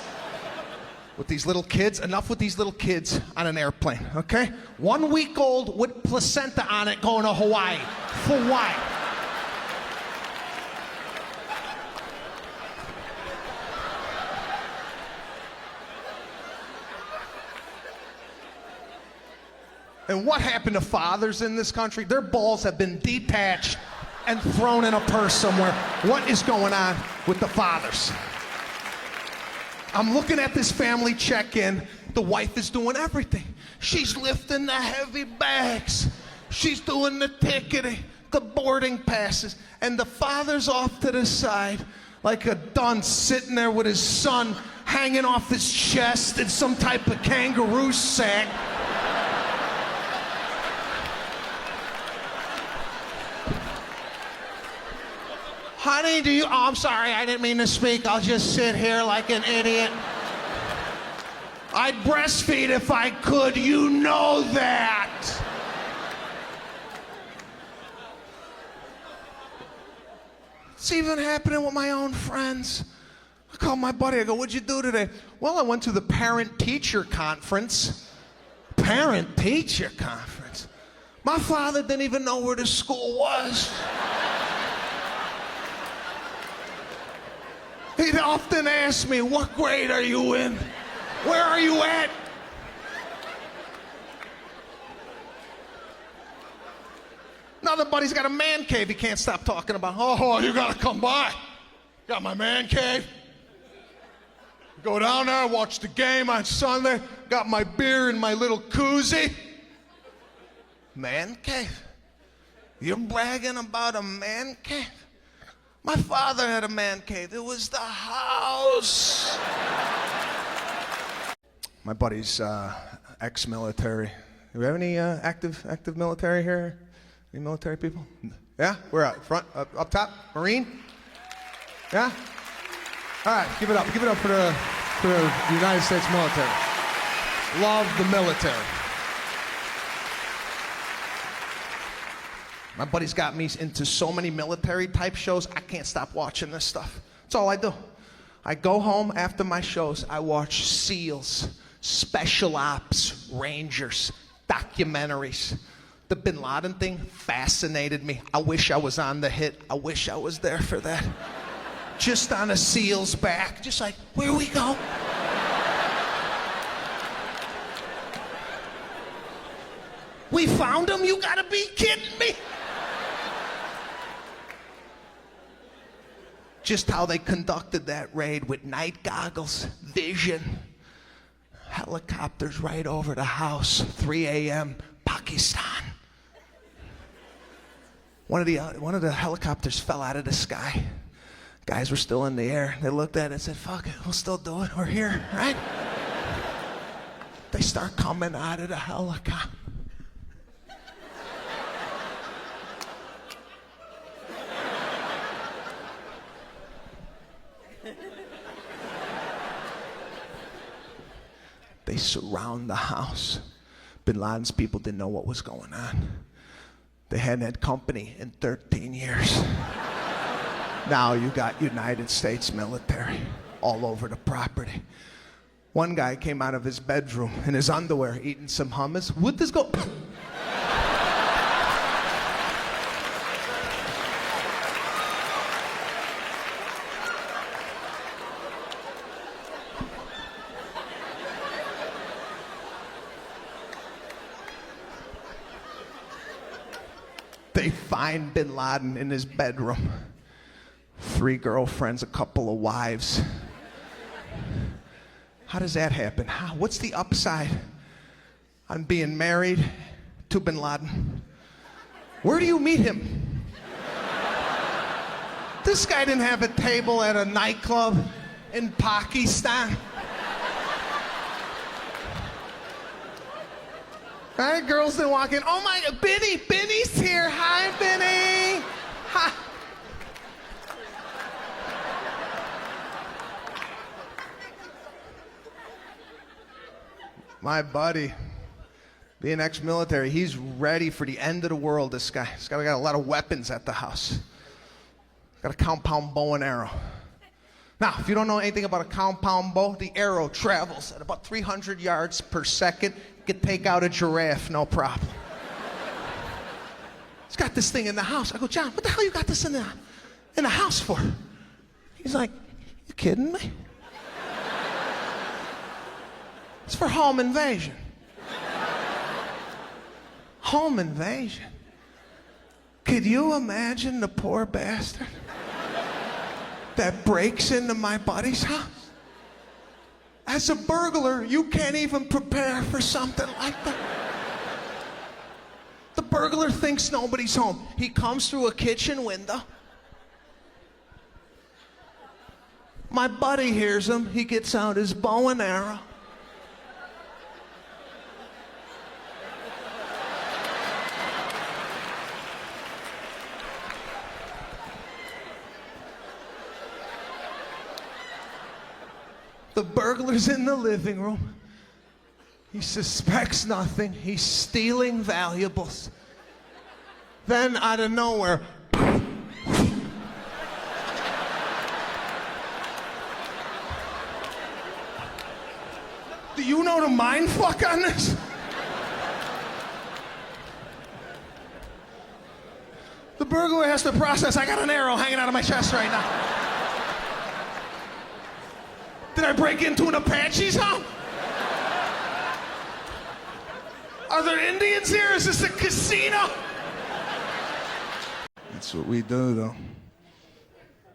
With these little kids, enough with these little kids on an airplane, okay? 1 week old with placenta on it going to Hawaii. For why? And what happened to fathers in this country? Their balls have been detached and thrown in a purse somewhere. What is going on with the fathers? I'm looking at this family check-in. The wife is doing everything. She's lifting the heavy bags. She's doing the ticketing, the boarding passes. And the father's off to the side like a dunce sitting there with his son hanging off his chest in some type of kangaroo sack. Honey, oh, I'm sorry, I didn't mean to speak. I'll just sit here like an idiot. I'd breastfeed if I could, you know that. It's even happening with my own friends. I called my buddy, I go, what'd you do today? Well, I went to the parent-teacher conference. Parent-teacher conference? My father didn't even know where the school was. He'd often ask me, what grade are you in? Where are you at? Another buddy's got a man cave he can't stop talking about. Oh, you gotta come by. Got my man cave. Go down there, watch the game on Sunday. Got my beer in my little koozie. Man cave? You're bragging about a man cave? My father had a man cave. It was the house. My buddy's ex-military. Do we have any active military here? Any military people? Yeah? We're out front, up top. Marine? Yeah? All right, give it up. Give it up for the United States military. Love the military. My buddy's got me into so many military type shows, I can't stop watching this stuff. That's all I do. I go home after my shows, I watch SEALs, Special Ops, Rangers, documentaries. The Bin Laden thing fascinated me. I wish I was on the hit. I wish I was there for that. Just on a SEAL's back, just like, where we go? We found him? You gotta be kidding me. Just how they conducted that raid with night goggles, vision, helicopters right over the house, 3 a.m., Pakistan. One of the helicopters fell out of the sky. Guys were still in the air. They looked at it and said, fuck it, we'll still do it. We're here, right? They start coming out of the helicopter. They surround the house. Bin Laden's people didn't know what was going on. They hadn't had company in 13 years. Now you got United States military all over the property. One guy came out of his bedroom in his underwear eating some hummus. What this go? They find Bin Laden in his bedroom. 3 girlfriends, a couple of wives. How does that happen? What's the upside on being married to Bin Laden? Where do you meet him? This guy didn't have a table at a nightclub in Pakistan. Right? Girls didn't walk in. Oh my God, Benny's here. Hi, Benny. Hi. My buddy, being ex-military, he's ready for the end of the world, this guy. This guy got a lot of weapons at the house. Got a compound bow and arrow. Now, if you don't know anything about a compound bow, the arrow travels at about 300 yards per second. You can take out a giraffe, no problem. He's got this thing in the house. I go, John, what the hell you got this in the house for? He's like, you kidding me? It's for home invasion. Home invasion? Could you imagine the poor bastard that breaks into my buddy's house? As a burglar, you can't even prepare for something like that. The burglar thinks nobody's home. He comes through a kitchen window. My buddy hears him. He gets out his bow and arrow. The burglar's in the living room. He suspects nothing. He's stealing valuables. Then, out of nowhere, do you know the mind fuck on this? The burglar has to process, I got an arrow hanging out of my chest right now. Did I break into an Apache's house? Are there Indians here? Is this a casino? That's what we do, though.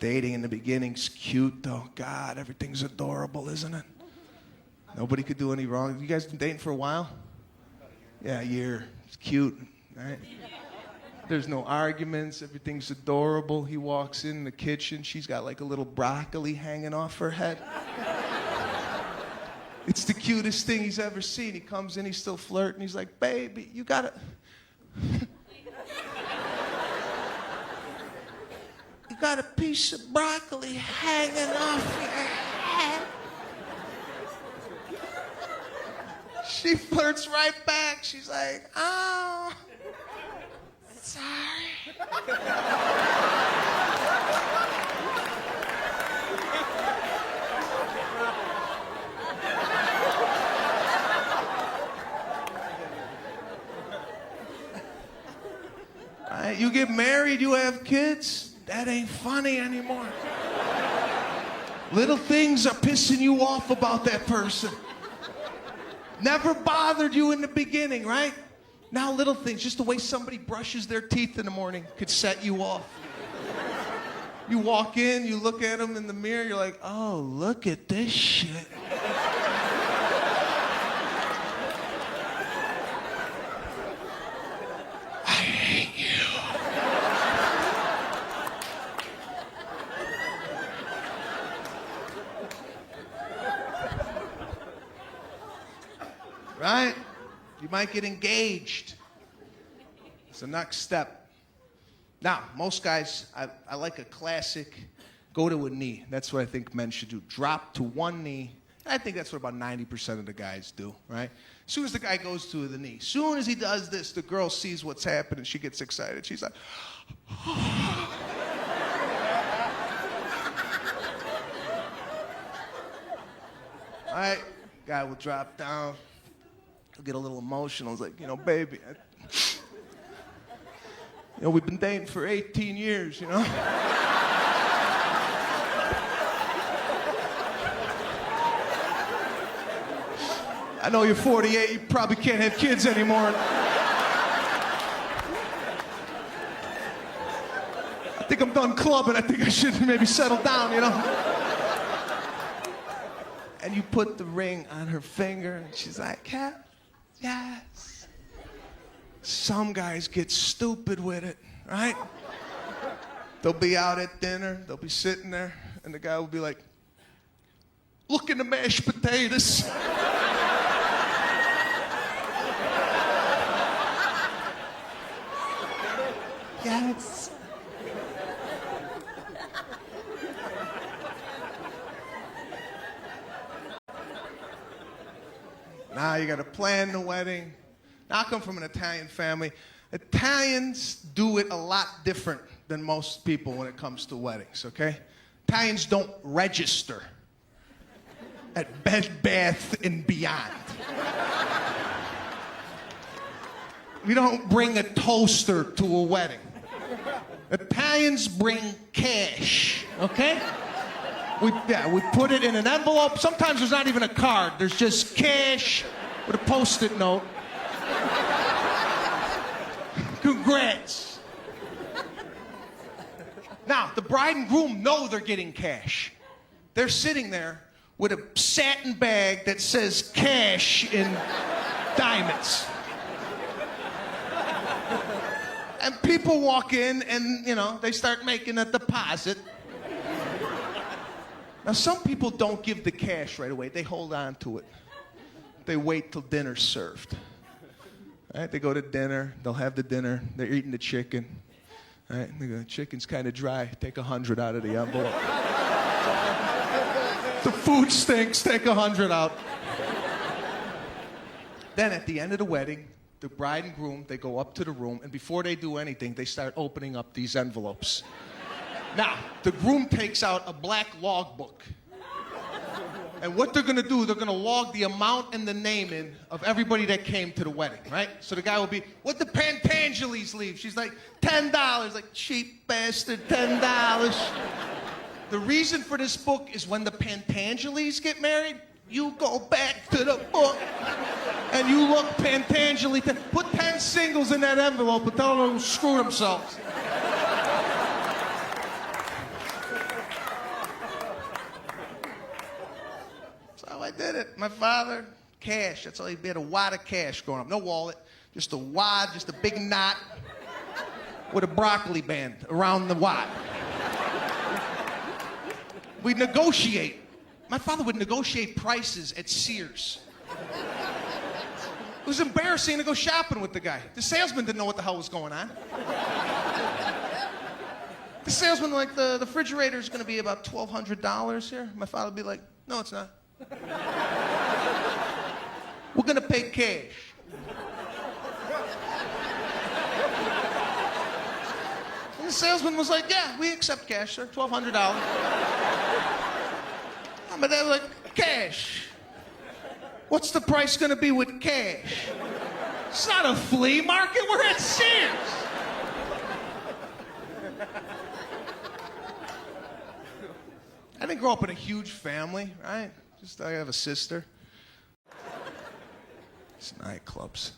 Dating in the beginning's cute, though. God, everything's adorable, isn't it? Nobody could do any wrong. You guys been dating for a while? Yeah, a year. It's cute, right? There's no arguments. Everything's adorable. He walks in the kitchen. She's got like a little broccoli hanging off her head. It's the cutest thing he's ever seen. He comes in, he's still flirting. He's like, baby, you gotta... you got a piece of broccoli hanging off your head. She flirts right back. She's like, oh, sorry. Right? You get married, you have kids, that ain't funny anymore. Little things are pissing you off about that person. Never bothered you in the beginning, right? Now little things, just the way somebody brushes their teeth in the morning could set you off. You walk in, you look at them in the mirror, you're like, oh, look at this shit. I hate you. Right? You might get engaged. It's the next step. Now, most guys, I like a classic, go to a knee. That's what I think men should do. Drop to one knee. I think that's what about 90% of the guys do, right? As soon as the guy goes to the knee, as soon as he does this, the girl sees what's happening. She gets excited. She's like, all right, guy will drop down. He'll get a little emotional. He's like, you know, baby, you know, we've been dating for 18 years, you know? I know you're 48, you probably can't have kids anymore. I think I'm done clubbing. I think I should maybe settle down, you know? And you put the ring on her finger, and she's like, Cap, yes. Some guys get stupid with it, right? They'll be out at dinner, they'll be sitting there, and the guy will be like, look in the mashed potatoes. Yes. Now you gotta plan the wedding. Now I come from an Italian family. Italians do it a lot different than most people when it comes to weddings, okay? Italians don't register at Bed Bath & Beyond. We don't bring a toaster to a wedding. Italians bring cash, okay? We put it in an envelope. Sometimes there's not even a card. There's just cash with a Post-it note. Congrats. Now, the bride and groom know they're getting cash. They're sitting there with a satin bag that says cash in diamonds. And people walk in and, you know, they start making a deposit. Now, some people don't give the cash right away. They hold on to it. They wait till dinner's served. Right? They go to dinner. They'll have the dinner. They're eating the chicken. Right? They go, the chicken's kind of dry. Take 100 out of the envelope. The food stinks. Take 100 out. Then at the end of the wedding, the bride and groom, they go up to the room, and before they do anything, they start opening up these envelopes. Now, the groom takes out a black logbook. And what they're gonna do, they're gonna log the amount and the name in of everybody that came to the wedding, right? So the guy will be, what the Pantangelis leave? She's like, $10. Like, cheap bastard, $10. The reason for this book is when the Pantangelis get married, you go back to the book and you look Pantangeli. Put 10 singles in that envelope and tell them to screw themselves. That's how I did it. My father, cash. That's all he had, a wad of cash growing up. No wallet, just a wad, just a big knot with a broccoli band around the wad. We'd negotiate. My father would negotiate prices at Sears. It was embarrassing to go shopping with the guy. The salesman didn't know what the hell was going on. The salesman, like, the refrigerator's gonna be about $1,200 here. My father would be like, no, it's not. We're gonna pay cash. And the salesman was like, yeah, we accept cash, sir, $1,200. But they were like, cash. What's the price gonna be with cash? It's not a flea market, we're at Sears. didn't grow up in a huge family, right? I have a sister. It's nightclubs.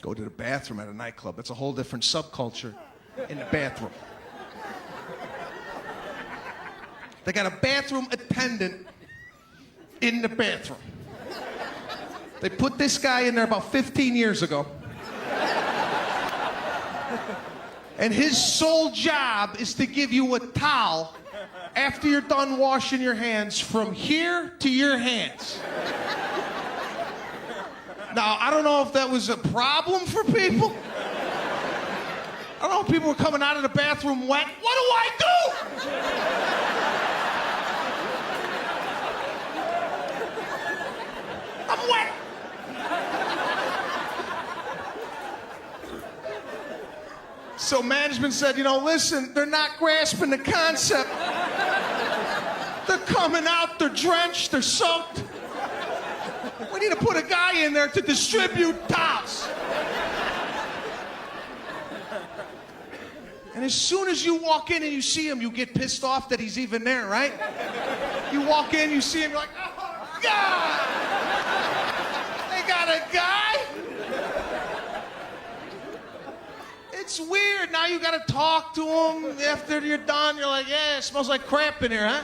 Go to the bathroom at a nightclub. It's a whole different subculture in the bathroom. They got a bathroom attendant in the bathroom. They put this guy in there about 15 years ago. And his sole job is to give you a towel after you're done washing your hands from here to your hands. Now, I don't know if that was a problem for people. I don't know if people were coming out of the bathroom wet. What do I do? I'm wet. So management said, listen, they're not grasping the concept. They're coming out, they're drenched, they're soaked. We need to put a guy in there to distribute towels. And as soon as you walk in and you see him, you get pissed off that he's even there, right? You walk in, you see him, you're like, oh, God! They got a guy? It's weird. Now you gotta talk to him after you're done. You're like, yeah, it smells like crap in here, huh?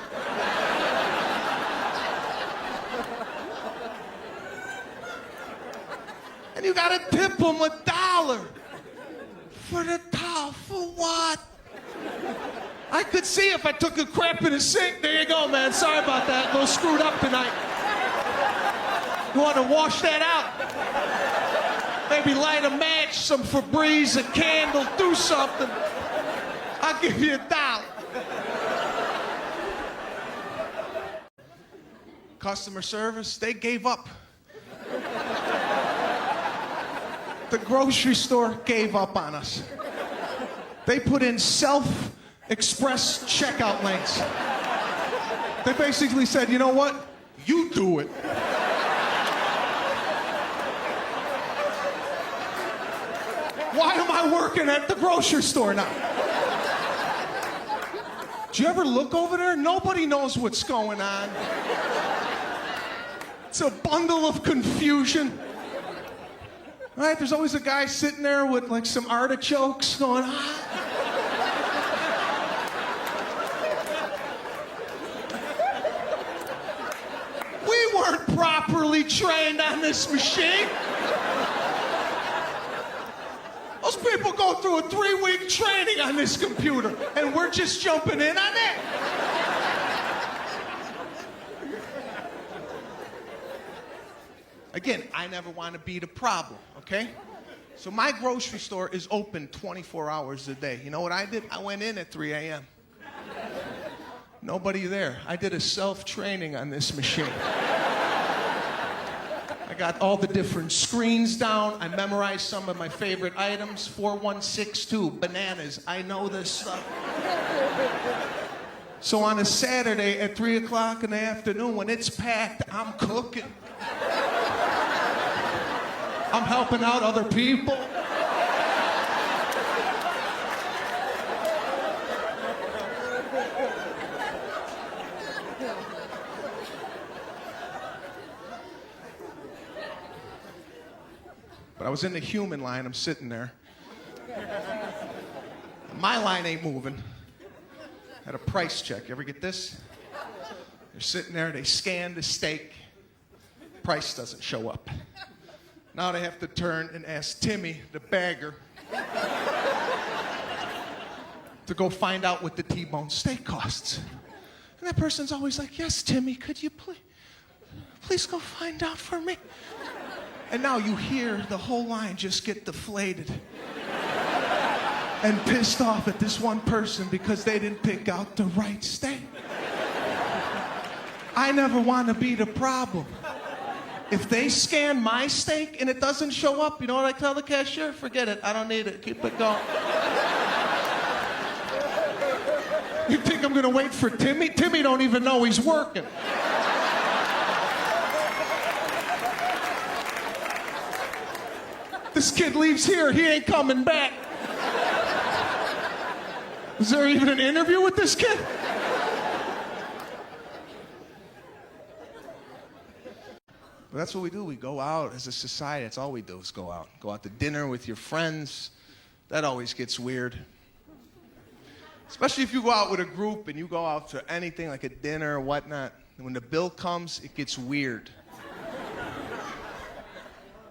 And you gotta tip him $1 for the towel. For what? I could see if I took a crap in the sink. There you go, man. Sorry about that. A little screwed up tonight. You want to wash that out? Maybe light a match, some Febreze, a candle, do something. I'll give you $1. Customer service, they gave up. The grocery store gave up on us. They put in self-express checkout lanes. They basically said, you know what? You do it. Why am I working at the grocery store now? Do you ever look over there? Nobody knows what's going on. It's a bundle of confusion. Right? There's always a guy sitting there with like some artichokes going, We weren't properly trained on this machine. Those people go through a 3-week training on this computer, and we're just jumping in on it. Again, I never want to be the problem, okay? So my grocery store is open 24 hours a day. You know what I did? I went in at 3 a.m. Nobody there. I did a self-training on this machine. I got all the different screens down. I memorized some of my favorite items. 4162, bananas. I know this stuff. So on a Saturday at 3 o'clock in the afternoon, when it's packed, I'm cooking. I'm helping out other people. But I was in the human line, I'm sitting there. My line ain't moving. Had a price check. You ever get this? They're sitting there, they scan the steak. Price doesn't show up. Now they have to turn and ask Timmy, the bagger, to go find out what the T-bone steak costs. And that person's always like, yes, Timmy, could you please go find out for me? And now you hear the whole line just get deflated and pissed off at this one person because they didn't pick out the right steak. I never want to be the problem. If they scan my steak and it doesn't show up, you know what I tell the cashier? Forget it. I don't need it. Keep it going. You think I'm going to wait for Timmy? Timmy don't even know he's working. This kid leaves here. He ain't coming back. Is there even an interview with this kid? But that's what we do. We go out as a society. That's all we do is go out. Go out to dinner with your friends. That always gets weird. Especially if you go out with a group and you go out to anything like a dinner or whatnot. And when the bill comes, it gets weird.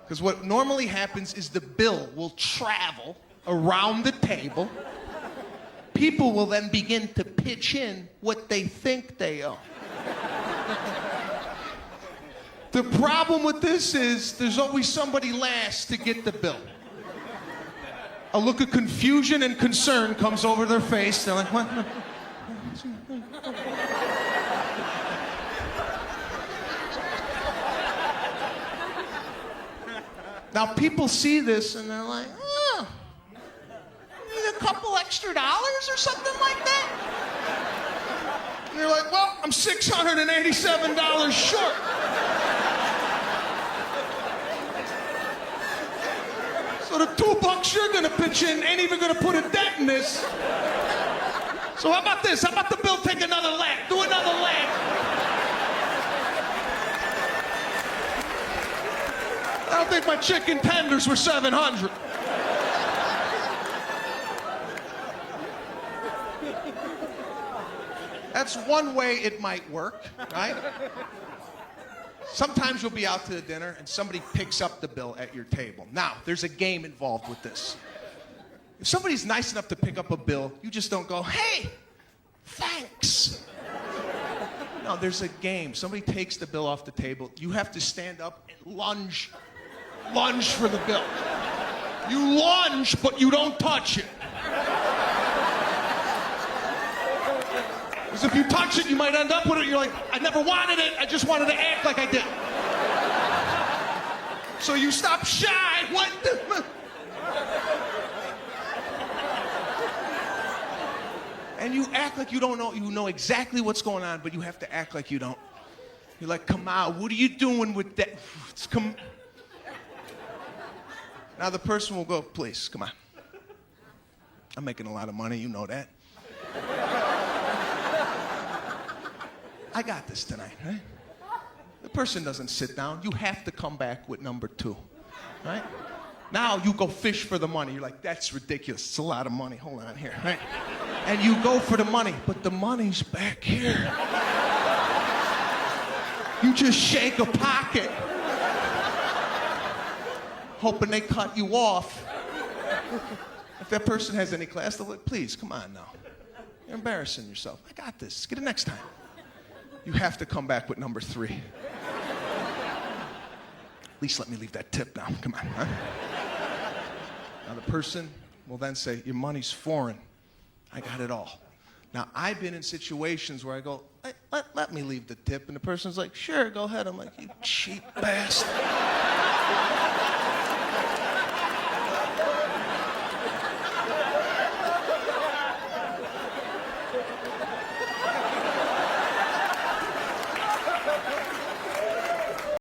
Because what normally happens is the bill will travel around the table. People will then begin to pitch in what they think they owe. The problem with this is there's always somebody last to get the bill. A look of confusion and concern comes over their face. They're like, what? Now people see this and they're like, oh, need a couple extra dollars or something like that? And you're like, well, I'm $687 short. So the $2 you're gonna pitch in ain't even gonna put a dent in this. So how about this? How about the bill take another lap? Do another lap. I don't think my chicken tenders were $700. That's one way it might work, right? Sometimes you'll be out to the dinner and somebody picks up the bill at your table. Now, there's a game involved with this. If somebody's nice enough to pick up a bill, you just don't go, hey, thanks. No, there's a game. Somebody takes the bill off the table. You have to stand up and lunge for the bill. You lunge, but you don't touch it. Because if you touch it, you might end up with it. You're like, I never wanted it. I just wanted to act like I did. So you stop shy. What? And you act like you don't know. You know exactly what's going on, but you have to act like you don't. You're like, come on. What are you doing with that? Come. Now the person will go, please, come on. I'm making a lot of money. You know that. I got this tonight, right? The person doesn't sit down. You have to come back with number 2, right? Now you go fish for the money. You're like, that's ridiculous. It's a lot of money. Hold on here, right? And you go for the money, but the money's back here. You just shake a pocket, hoping they cut you off. If that person has any class, they'll like, please, come on now. You're embarrassing yourself. I got this. Get it next time. You have to come back with number 3. At least let me leave that tip now. Come on, huh? Now the person will then say, your money's foreign. I got it all. Now I've been in situations where I go, let me leave the tip. And the person's like, sure, go ahead. I'm like, you cheap bastard.